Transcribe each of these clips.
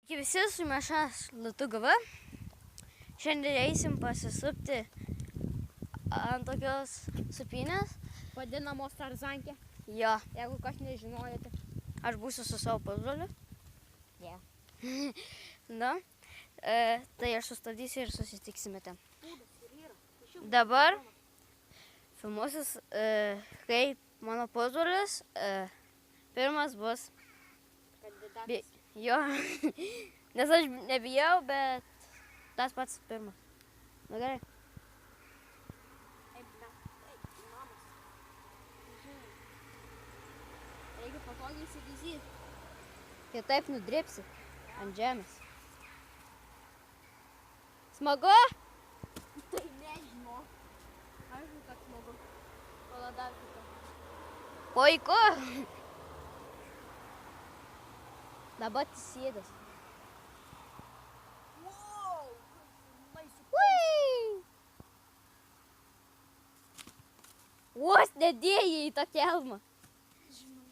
Visi sumešas Lietuva. Šiandien eisim pasisupti ant tokios supinės. Vadinamos tarzankė. Jo. Jeigu kas nežinojate. Aš būsiu su savo pusbroliu. Yeah. Na, tai aš sustabdysiu ir susitiksime ten. Dabar filmuosis, kaip mano pusbrolis pirmas bus. Kandidatas. Jo, nes aš nebijau, bet tas pats pirmas. Na gerai. Reikia patogiai įsigyzyti. Kitaip nudripsi ant žemės. Smagu? Tai nežinau. Aišku, kad smagu. Kol dar kitą. Puiku. Dabar sėdas. Wow! Vos nedėjai į tą kelmą. Žinau.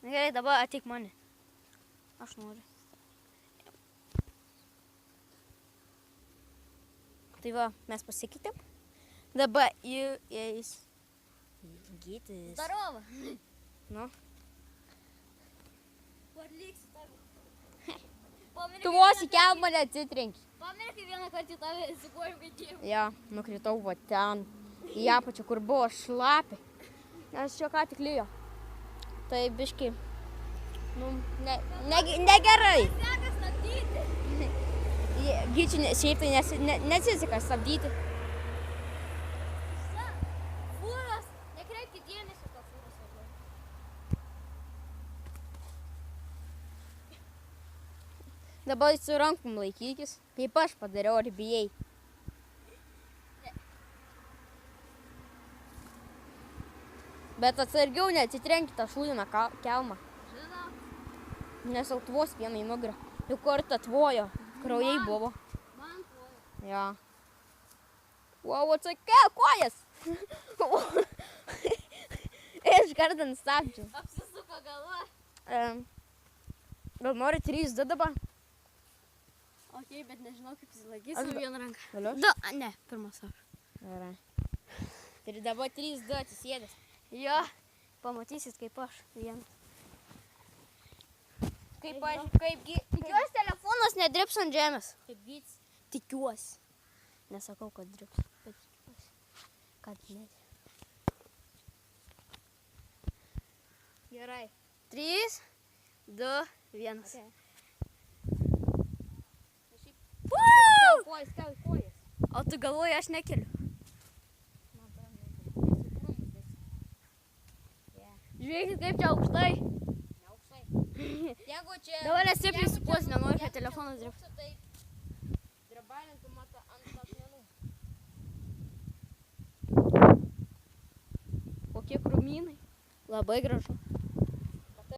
Na gerai, dabar ateik mane. Aš noriu. Tai va, mes pasikeitėm. Dabar įeis Gytis. Zdarova. Nu. Parliksiu tave. Tu vos į kelmą neatsitrenki. Pameni, kai vieną kartą tave su kojom vedėjau. Ja, nukritau va ten. Į apačią, kur buvo šlapi. Nes čia ką tik lijo. Tai biški. Nu, negerai. Sekas stabdyti. Gyčiui šiaip tai nesiseka stabdyti. Fūros. Nekreipkit dėmesio, ko fūros važiuoja. Dabar su rankom laikykis. Kaip aš padariau, ar bijai. Bet atsargiau neatsitrenkit tą šūdiną kelmą. Žinau. Nes autvos vieną į nugarą. Jau kartą tvojo. Kraujai buvo. Man koja. Ja. Wow, atsakiau, kojas. Iš kartą nustabdžiau. Apsisuko galva. Gal nori 3D dabar? Ok, bet nežinau, kaip jis laikys su vieną ranką. Galiu? Ne, pirmas aš. Gerai. Ir dabar 3D atsisėdęs. Jo. Pamatysit kaip aš vienas. Tikiuosi Tikiuosi telefonas nedrips ant žemės. Kaip gytis. Tikiuosi. Nesakau, kad drips, bet tikiuosi, kad ne. Gerai. 3, 2, 1. Okay. Woo! Kojas. O tu galvoji, aš nekeliu. Žiūrėkit, kaip čia aukštai. Neaukštai. Jeigu čia... Dabar nestipriai supuos, nenoriu, kad telefonas dirbtų. Tai drabalintų mata ant akmenų. Kokie krūmynai. Labai gražu.